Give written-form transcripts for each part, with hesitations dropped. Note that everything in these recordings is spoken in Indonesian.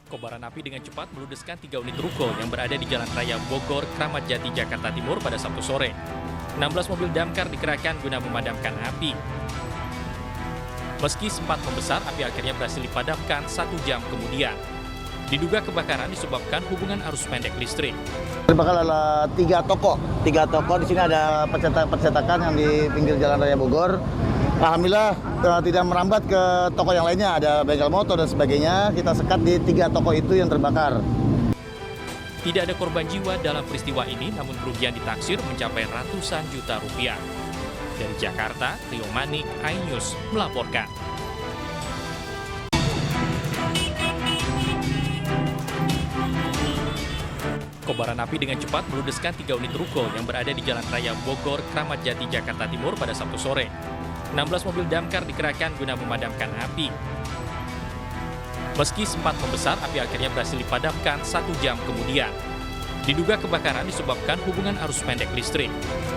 Kobaran api dengan cepat meludeskan 3 unit ruko yang berada di Jalan Raya Bogor, Kramat Jati, Jakarta Timur pada Sabtu sore. 16 mobil damkar dikerahkan guna memadamkan api. Meski sempat membesar, api akhirnya berhasil dipadamkan 1 jam kemudian. Diduga kebakaran disebabkan hubungan arus pendek listrik. Terbakar adalah 3 toko. 3 toko di sini ada percetakan yang di pinggir Jalan Raya Bogor. Alhamdulillah tidak merambat ke toko yang lainnya, ada bengkel motor dan sebagainya. Kita sekat di 3 toko itu yang terbakar. Tidak ada korban jiwa dalam peristiwa ini, namun kerugian ditaksir mencapai ratusan juta rupiah. Dari Jakarta, Rio Manik, iNews melaporkan. Kobaran api dengan cepat meludeskan 3 unit ruko yang berada di Jalan Raya Bogor, Kramat Jati, Jakarta Timur pada Sabtu sore. 16 mobil damkar dikerahkan guna memadamkan api. Meski sempat membesar, api akhirnya berhasil dipadamkan 1 jam kemudian. Diduga kebakaran disebabkan hubungan arus pendek listrik.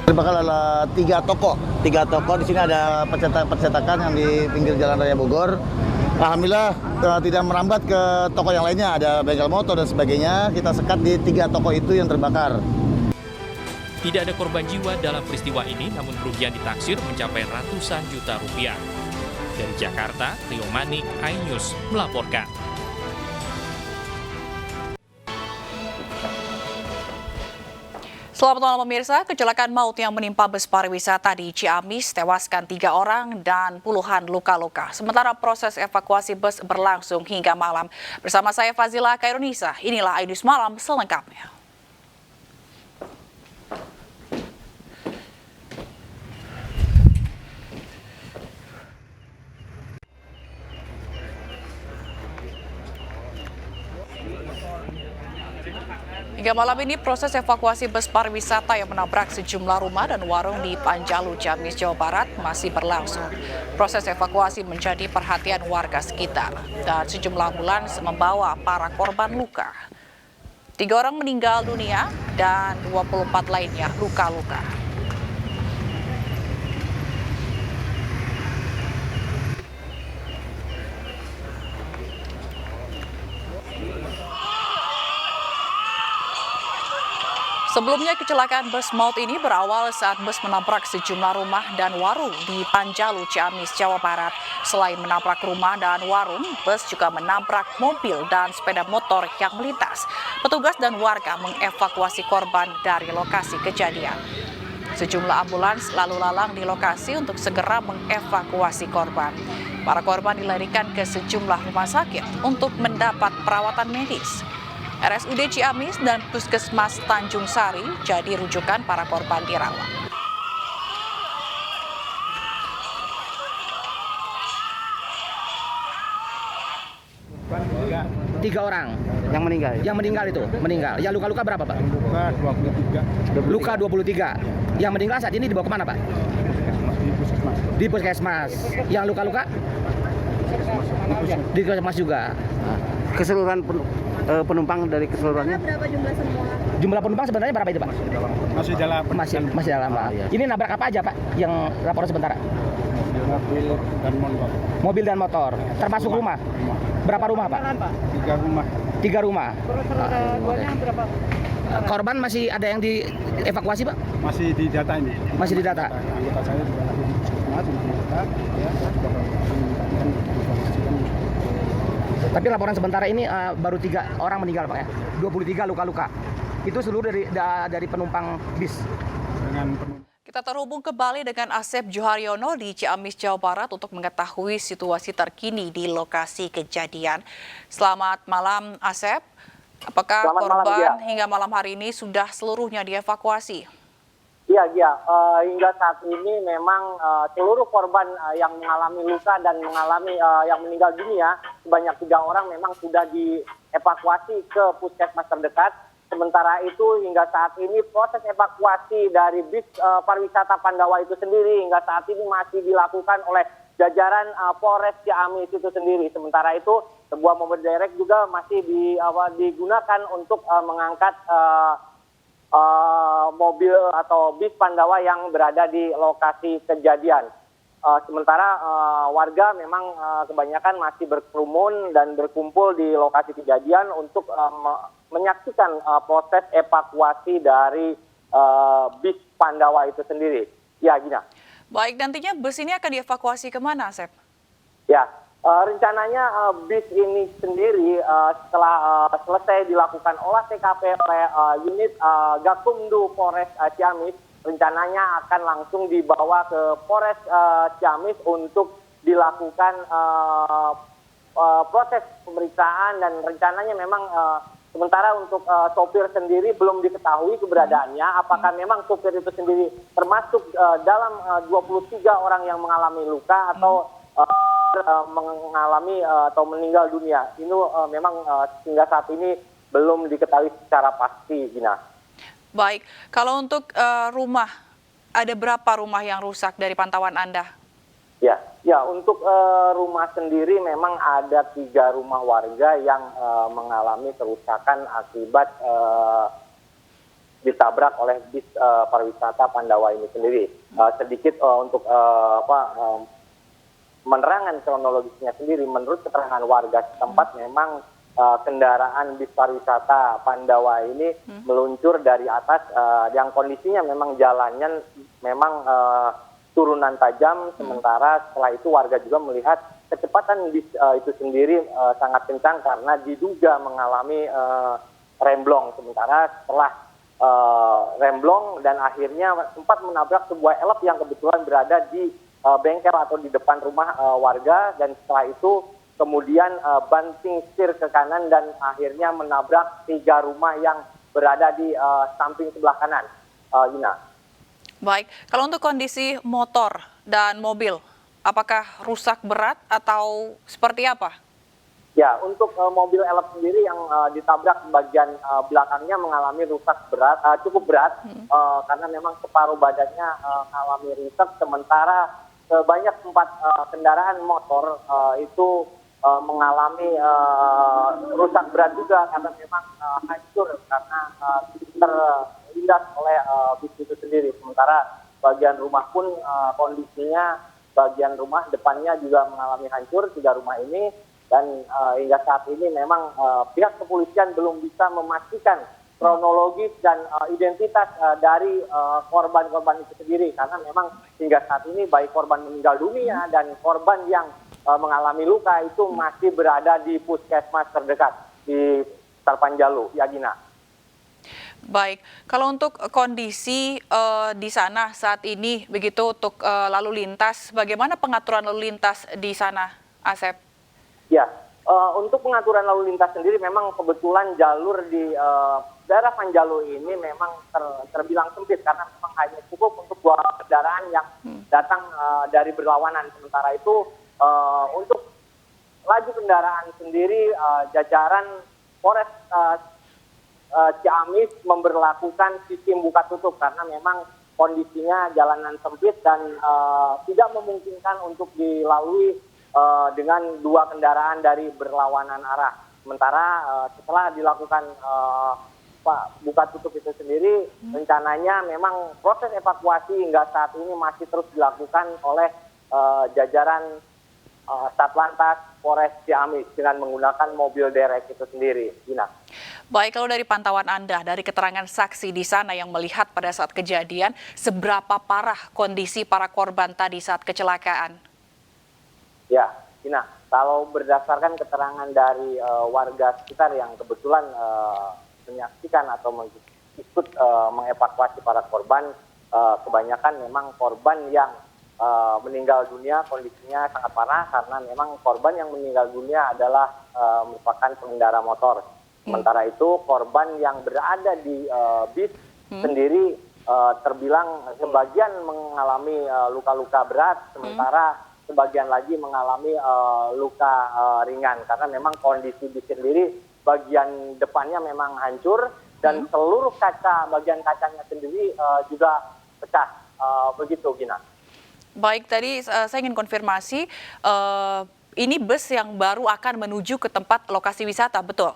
Terbakar adalah 3 toko. 3 toko di sini ada percetakan yang di pinggir Jalan Raya Bogor. Alhamdulillah tidak merambat ke toko yang lainnya, ada bengkel motor dan sebagainya. Kita sekat di 3 toko itu yang terbakar. Tidak ada korban jiwa dalam peristiwa ini, namun kerugian ditaksir mencapai ratusan juta rupiah. Dari Jakarta, Rio Manik, iNews melaporkan. Selamat malam pemirsa, kecelakaan maut yang menimpa bus pariwisata di Ciamis tewaskan 3 orang dan puluhan luka-luka. Sementara proses evakuasi bus berlangsung hingga malam. Bersama saya Fazila Kairunisa, inilah iNews Malam selengkapnya. Hingga malam ini proses evakuasi bus pariwisata yang menabrak sejumlah rumah dan warung di Panjalu, Ciamis, Jawa Barat masih berlangsung. Proses evakuasi menjadi perhatian warga sekitar dan sejumlah ambulans membawa para korban luka. 3 orang meninggal dunia dan 24 lainnya luka-luka. Sebelumnya kecelakaan bus maut ini berawal saat bus menabrak sejumlah rumah dan warung di Panjalu, Ciamis, Jawa Barat. Selain menabrak rumah dan warung, bus juga menabrak mobil dan sepeda motor yang melintas. Petugas dan warga mengevakuasi korban dari lokasi kejadian. Sejumlah ambulans lalu lalang di lokasi untuk segera mengevakuasi korban. Para korban dilarikan ke sejumlah rumah sakit untuk mendapat perawatan medis. RSUD Ciamis dan Puskesmas Tanjung Sari jadi rujukan para korban dirawat. Tiga orang yang meninggal itu meninggal. Ya luka-luka berapa Pak? Luka 23. Luka 23. Yang meninggal saat ini dibawa kemana Pak? Di Puskesmas. Yang luka-luka? Di Puskesmas juga. Keseluruhan penumpang dari keseluruhannya? Berapa jumlah semua? Jumlah penumpang sebenarnya berapa itu Pak? Masih dalam Masih dalam Pak. Iya. Ini nabrak apa aja Pak? Yang laporan sementara? mobil dan motor. Mobil dan motor. Termasuk rumah? Berapa rumah Pak? 3 rumah. 3 rumah. Berapa? Korban masih ada yang dievakuasi Pak? Masih di data ini. Masih di data. Anggota saya juga lagi di puskesmas, di data. Ya, saya juga menginginkan informasikan. Tapi laporan sementara ini baru 3 orang meninggal Pak ya. 23 luka-luka. Itu seluruh dari penumpang bis. Dengan penumpang. Kita terhubung kembali dengan Asep Joharyono di Ciamis, Jawa Barat untuk mengetahui situasi terkini di lokasi kejadian. Selamat malam Asep. Apakah korban hingga malam hari ini sudah seluruhnya dievakuasi? Iya, hingga saat ini memang seluruh korban yang mengalami luka dan mengalami yang meninggal dunia sebanyak 3 orang memang sudah dievakuasi ke puskesmas terdekat. Sementara itu hingga saat ini proses evakuasi dari bis pariwisata Pandawa itu sendiri hingga saat ini masih dilakukan oleh jajaran Polres Ciamis itu sendiri. Sementara itu sebuah mobil derek juga masih digunakan untuk mengangkat mobil atau bis Pandawa yang berada di lokasi kejadian. Sementara warga memang kebanyakan masih berkerumun dan berkumpul di lokasi kejadian untuk menyaksikan proses evakuasi dari bis Pandawa itu sendiri. Ya, Gina. Baik, nantinya bus ini akan dievakuasi kemana, Asep? Ya, rencananya bis ini sendiri setelah selesai dilakukan olah TKP oleh unit Gakumdu Polres Ciamis, rencananya akan langsung dibawa ke Polres Ciamis untuk dilakukan proses pemeriksaan, dan rencananya memang sementara untuk sopir sendiri belum diketahui keberadaannya, apakah memang sopir itu sendiri termasuk dalam 23 orang yang mengalami luka atau mengalami atau meninggal dunia. Ini memang hingga saat ini belum diketahui secara pasti, Gina. Baik, kalau untuk rumah, ada berapa rumah yang rusak dari pantauan Anda? Ya, untuk rumah sendiri memang ada 3 rumah warga yang mengalami kerusakan akibat ditabrak oleh bis pariwisata Pandawa ini sendiri. Sedikit untuk menerangan kronologisnya sendiri, menurut keterangan warga setempat memang kendaraan bis pariwisata Pandawa ini meluncur dari atas yang kondisinya memang jalannya memang turunan tajam, sementara setelah itu warga juga melihat kecepatan bis itu sendiri sangat kencang karena diduga mengalami remblong, sementara setelah remblong dan akhirnya sempat menabrak sebuah elep yang kebetulan berada di bengkel atau di depan rumah warga, dan setelah itu kemudian banting setir ke kanan dan akhirnya menabrak 3 rumah yang berada di samping sebelah kanan. Ina. Baik, kalau untuk kondisi motor dan mobil, apakah rusak berat atau seperti apa? Ya, untuk mobil elep sendiri yang ditabrak bagian belakangnya mengalami rusak berat, cukup berat, karena memang separuh badannya mengalami rusak, sementara sebanyak 4 kendaraan motor itu mengalami rusak berat juga karena memang hancur karena terlindas oleh bis itu sendiri. Sementara bagian rumah pun kondisinya, bagian rumah depannya juga mengalami hancur 3 rumah ini, dan hingga saat ini memang pihak kepolisian belum bisa memastikan kronologis dan identitas dari korban-korban itu sendiri, karena memang hingga saat ini baik korban meninggal dunia dan korban yang mengalami luka itu masih berada di puskesmas terdekat di Tarpanjalu, ya Gina. Baik, kalau untuk kondisi di sana saat ini begitu untuk lalu lintas, bagaimana pengaturan lalu lintas di sana, Asep? Ya, untuk pengaturan lalu lintas sendiri memang kebetulan jalur di daerah Panjalu ini memang terbilang sempit karena memang hanya cukup untuk 2 kendaraan yang datang dari berlawanan. Sementara itu untuk laju kendaraan sendiri jajaran Polres Ciamis memberlakukan sistem buka tutup karena memang kondisinya jalanan sempit dan tidak memungkinkan untuk dilalui dengan 2 kendaraan dari berlawanan arah. Sementara setelah dilakukan buka tutup itu sendiri, rencananya memang proses evakuasi hingga saat ini masih terus dilakukan oleh jajaran Satlantas Polres Ciamis dengan menggunakan mobil derek itu sendiri. Gina. Baik, kalau dari pantauan Anda, dari keterangan saksi di sana yang melihat pada saat kejadian, seberapa parah kondisi para korban tadi saat kecelakaan? Ya, Gina, kalau berdasarkan keterangan dari warga sekitar yang kebetulan menyaksikan atau ikut mengevakuasi para korban, kebanyakan memang korban yang meninggal dunia kondisinya sangat parah karena memang korban yang meninggal dunia adalah merupakan pengendara motor. Sementara itu korban yang berada di bis sendiri terbilang sebagian mengalami luka-luka berat, sementara sebagian lagi mengalami luka ringan karena memang kondisi bis sendiri bagian depannya memang hancur dan seluruh bagian kacanya sendiri juga pecah. Begitu, Gina. Baik, tadi saya ingin konfirmasi, ini bus yang baru akan menuju ke tempat lokasi wisata, betul?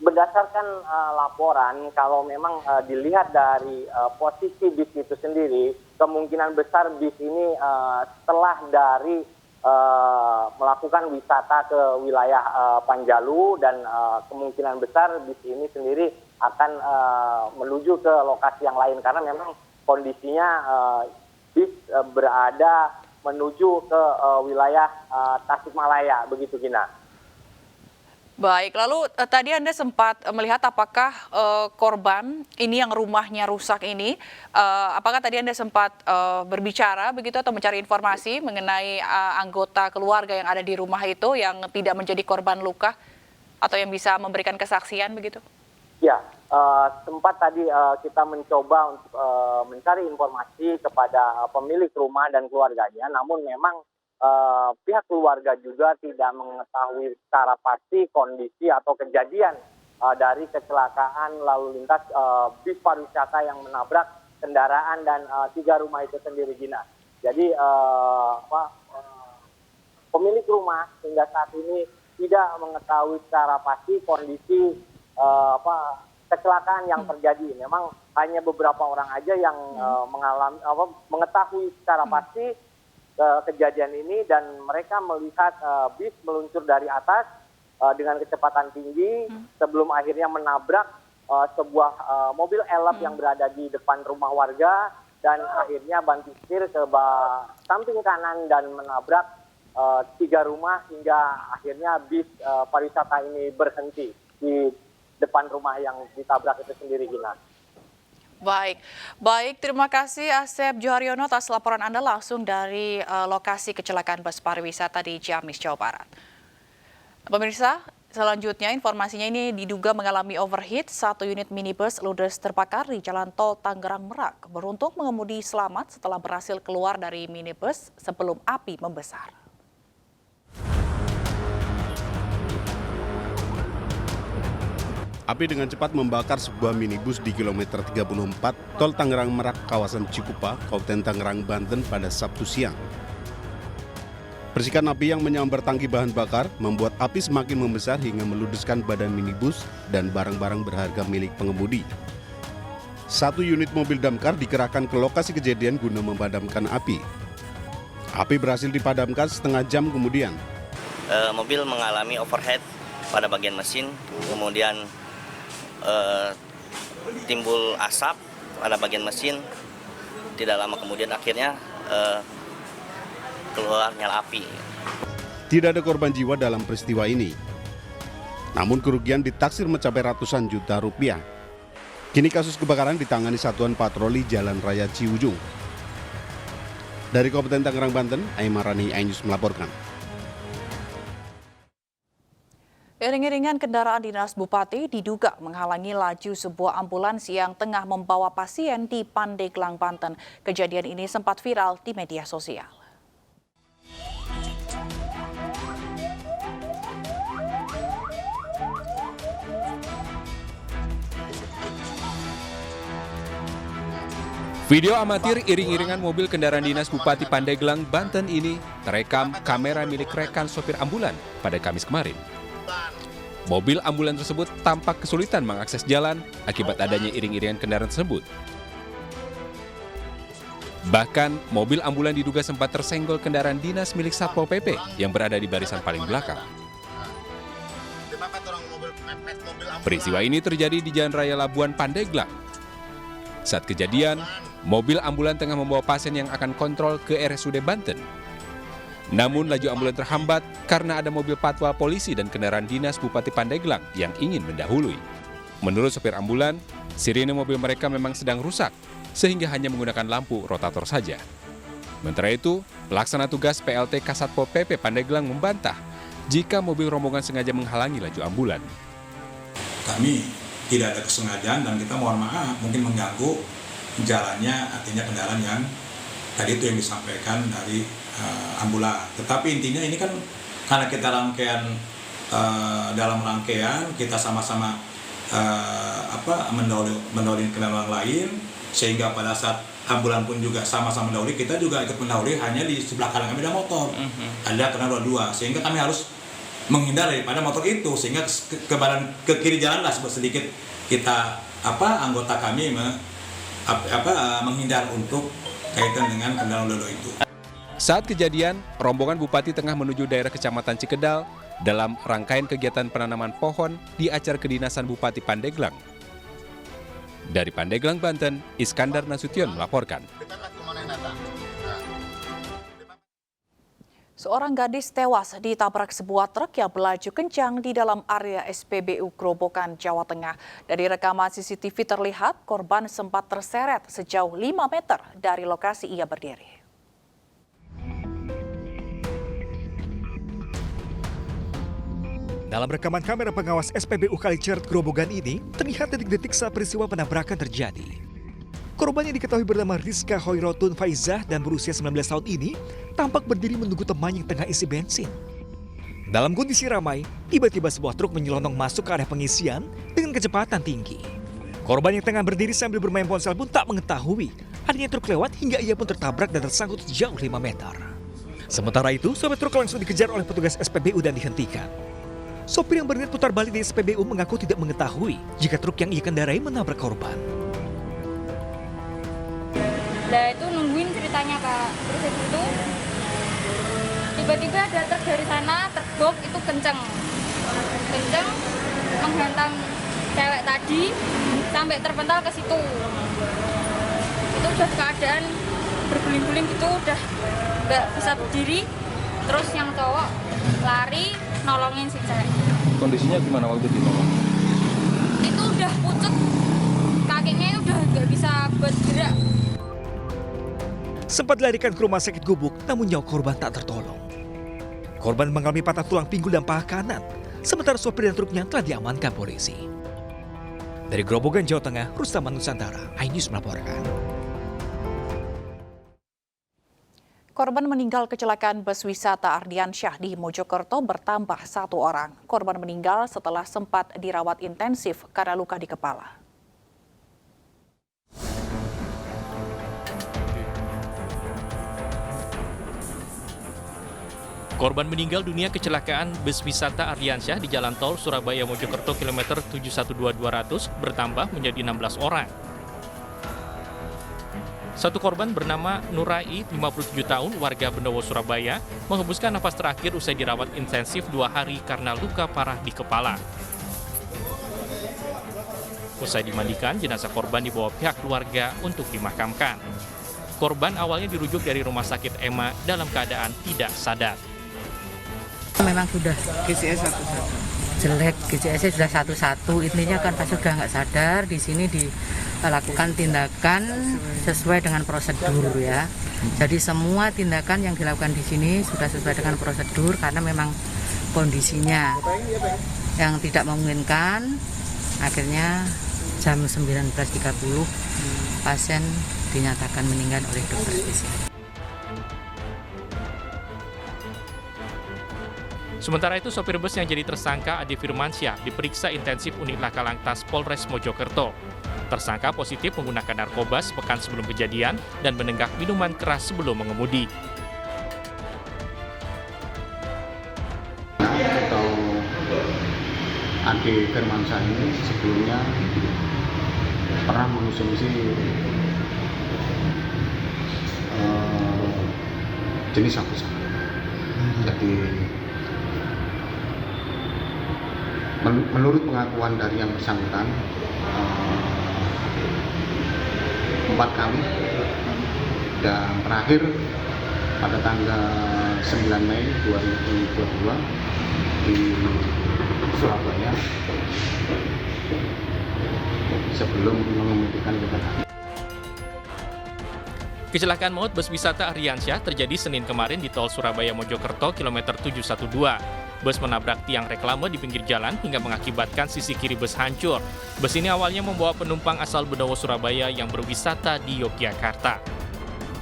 berdasarkan laporan, kalau memang dilihat dari posisi bis itu sendiri, kemungkinan besar bis ini setelah dari melakukan wisata ke wilayah Panjalu, dan kemungkinan besar bis ini sendiri akan menuju ke lokasi yang lain, karena memang kondisinya bis berada menuju ke wilayah Tasikmalaya, begitu Gina. Baik, lalu tadi Anda sempat melihat apakah korban ini yang rumahnya rusak ini, apakah tadi Anda sempat berbicara begitu atau mencari informasi mengenai anggota keluarga yang ada di rumah itu yang tidak menjadi korban luka atau yang bisa memberikan kesaksian begitu? Ya, sempat tadi kita mencoba untuk mencari informasi kepada pemilik rumah dan keluarganya, namun memang pihak keluarga juga tidak mengetahui secara pasti kondisi atau kejadian dari kecelakaan lalu lintas bis pariwisata yang menabrak kendaraan dan 3 rumah itu sendiri, Gina. Jadi pemilik rumah hingga saat ini tidak mengetahui secara pasti kondisi kecelakaan yang terjadi. Memang hanya beberapa orang aja yang mengetahui secara pasti kejadian ini, dan mereka melihat bis meluncur dari atas dengan kecepatan tinggi sebelum akhirnya menabrak sebuah mobil elf yang berada di depan rumah warga, dan akhirnya banting setir ke samping kanan dan menabrak 3 rumah hingga akhirnya bis pariwisata ini berhenti di depan rumah yang ditabrak itu sendiri, Gina. Baik, terima kasih Asep Joharyono atas laporan Anda langsung dari lokasi kecelakaan bus pariwisata di Ciamis, Jawa Barat. Pemirsa, selanjutnya informasinya ini diduga mengalami overheat, 1 unit minibus ludes terbakar di Jalan Tol Tangerang Merak. Beruntung pengemudi selamat setelah berhasil keluar dari minibus sebelum api membesar. Api dengan cepat membakar sebuah minibus di kilometer 34 Tol Tangerang Merak, kawasan Cikupa, Kabupaten Tangerang, Banten pada Sabtu siang. Percikan api yang menyambar tangki bahan bakar membuat api semakin membesar hingga meludeskan badan minibus dan barang-barang berharga milik pengemudi. 1 unit mobil damkar dikerahkan ke lokasi kejadian guna memadamkan api. Api berhasil dipadamkan setengah jam kemudian. Mobil mengalami overheat pada bagian mesin, kemudian timbul asap pada bagian mesin. Tidak lama kemudian akhirnya keluar nyala api. Tidak ada korban jiwa dalam peristiwa ini. Namun kerugian ditaksir mencapai ratusan juta rupiah. Kini kasus kebakaran ditangani Satuan Patroli Jalan Raya Ciujung. Dari Kabupaten Tangerang, Banten, Aimarani iNews melaporkan. Iring-iringan kendaraan dinas Bupati diduga menghalangi laju sebuah ambulans yang tengah membawa pasien di Pandeglang, Banten. Kejadian ini sempat viral di media sosial. Video amatir iring-iringan mobil kendaraan dinas Bupati Pandeglang, Banten ini terekam kamera milik rekan sopir ambulan pada Kamis kemarin. Mobil ambulan tersebut tampak kesulitan mengakses jalan akibat adanya iring-iringan kendaraan tersebut. Bahkan, mobil ambulan diduga sempat tersenggol kendaraan dinas milik Satpol PP yang berada di barisan paling belakang. Peristiwa ini terjadi di Jalan Raya Labuan Pandeglang. Saat kejadian, mobil ambulan tengah membawa pasien yang akan kontrol ke RSUD Banten. Namun laju ambulan terhambat karena ada mobil patwal polisi dan kendaraan dinas Bupati Pandeglang yang ingin mendahului. Menurut sopir ambulan, sirine mobil mereka memang sedang rusak sehingga hanya menggunakan lampu rotator saja. Sementara itu, pelaksana tugas PLT Kasatpol PP Pandeglang membantah jika mobil rombongan sengaja menghalangi laju ambulan. Kami tidak ada kesengajaan dan kita mohon maaf mungkin mengganggu jalannya, artinya kendaraan yang tadi itu yang disampaikan dari ambulan. Tetapi intinya ini kan karena kita dalam rangkaian kita sama-sama mendahului kendaraan lain, sehingga pada saat ambulan pun juga sama-sama mendahului, kita juga ikut mendahului, hanya di sebelah kanan kami ada motor, ada kendaraan dua, sehingga kami harus menghindar daripada motor itu, sehingga ke kiri jalan lah sedikit kita anggota kami menghindar untuk kaitan dengan kendaraan dodo itu. Saat kejadian, rombongan Bupati tengah menuju daerah Kecamatan Cikedal dalam rangkaian kegiatan penanaman pohon di acara kedinasan Bupati Pandeglang. Dari Pandeglang, Banten, Iskandar Nasution melaporkan. Seorang gadis tewas ditabrak sebuah truk yang melaju kencang di dalam area SPBU Grobogan, Jawa Tengah. Dari rekaman CCTV terlihat korban sempat terseret sejauh 5 meter dari lokasi ia berdiri. Dalam rekaman kamera pengawas SPBU Kaliceret Grobogan ini, terlihat detik-detik saat peristiwa penabrakan terjadi. Korban yang diketahui bernama Rizka Hoirotun Faizah dan berusia 19 tahun ini tampak berdiri menunggu teman yang tengah isi bensin. Dalam kondisi ramai, tiba-tiba sebuah truk menyelonong masuk ke area pengisian dengan kecepatan tinggi. Korban yang tengah berdiri sambil bermain ponsel pun tak mengetahui adanya truk lewat hingga ia pun tertabrak dan tersangkut sejauh 5 meter. Sementara itu, sopir truk langsung dikejar oleh petugas SPBU dan dihentikan. Sopir yang berniat putar balik di SPBU mengaku tidak mengetahui jika truk yang ia kendarai menabrak korban. Nah itu nungguin ceritanya Kak, terus itu tiba-tiba ada truk dari sana, truk box itu kenceng menghantam cewek tadi sampai terpental ke situ. Itu udah keadaan berguling-guling gitu, udah nggak bisa berdiri, terus yang cowok lari nolongin si cewek. Kondisinya gimana waktu ditolong? Itu udah pucet, kakinya itu udah nggak bisa buat gerak. Sempat dilarikan ke rumah sakit Gubuk, namun nyawa korban tak tertolong. Korban mengalami patah tulang pinggul dan paha kanan, sementara sopir dan truknya telah diamankan polisi. Dari Grobogan, Jawa Tengah, Rustam Nusantara, iNews melaporkan. Korban meninggal kecelakaan bus wisata Ardiansyah di Mojokerto bertambah 1 orang. Korban meninggal setelah sempat dirawat intensif karena luka di kepala. Korban meninggal dunia kecelakaan bus wisata Ardiansyah di Jalan Tol Surabaya Mojokerto kilometer 712-200 bertambah menjadi 16 orang. Satu korban bernama Nurai, 57 tahun, warga Benowo, Surabaya, menghembuskan nafas terakhir usai dirawat intensif 2 hari karena luka parah di kepala. Usai dimandikan, jenazah korban dibawa pihak keluarga untuk dimakamkan. Korban awalnya dirujuk dari rumah sakit EMA dalam keadaan tidak sadar. Memang sudah GCS jelek, GCS sudah 1-1, intinya kan pas sudah nggak sadar, di sini dilakukan tindakan sesuai dengan prosedur ya. Jadi semua tindakan yang dilakukan di sini sudah sesuai dengan prosedur karena memang kondisinya yang tidak memungkinkan. Akhirnya jam 19.30 pasien dinyatakan meninggal oleh dokter spesialis. Sementara itu, sopir bus yang jadi tersangka Adi Firmansyah diperiksa intensif unit laka lantas Polres Mojokerto. Tersangka positif menggunakan narkoba sepekan sebelum kejadian dan menenggak minuman keras sebelum mengemudi. Atau Adi Firmansyah ini sebelumnya pernah mengonsumsi jenis sabu-sabu. Jadi menurut pengakuan dari yang bersangkutan 4 kali, dan terakhir pada tanggal 9 Mei 2022 di Surabaya sebelum mengemudikan kendaraan. Kecelakaan maut bus wisata Ardiansyah terjadi Senin kemarin di tol Surabaya Mojokerto kilometer 712. Bus menabrak tiang reklame di pinggir jalan hingga mengakibatkan sisi kiri bus hancur. Bus ini awalnya membawa penumpang asal Benowo, Surabaya yang berwisata di Yogyakarta.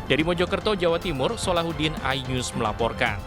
Dari Mojokerto, Jawa Timur, Solahuddin, iNews melaporkan.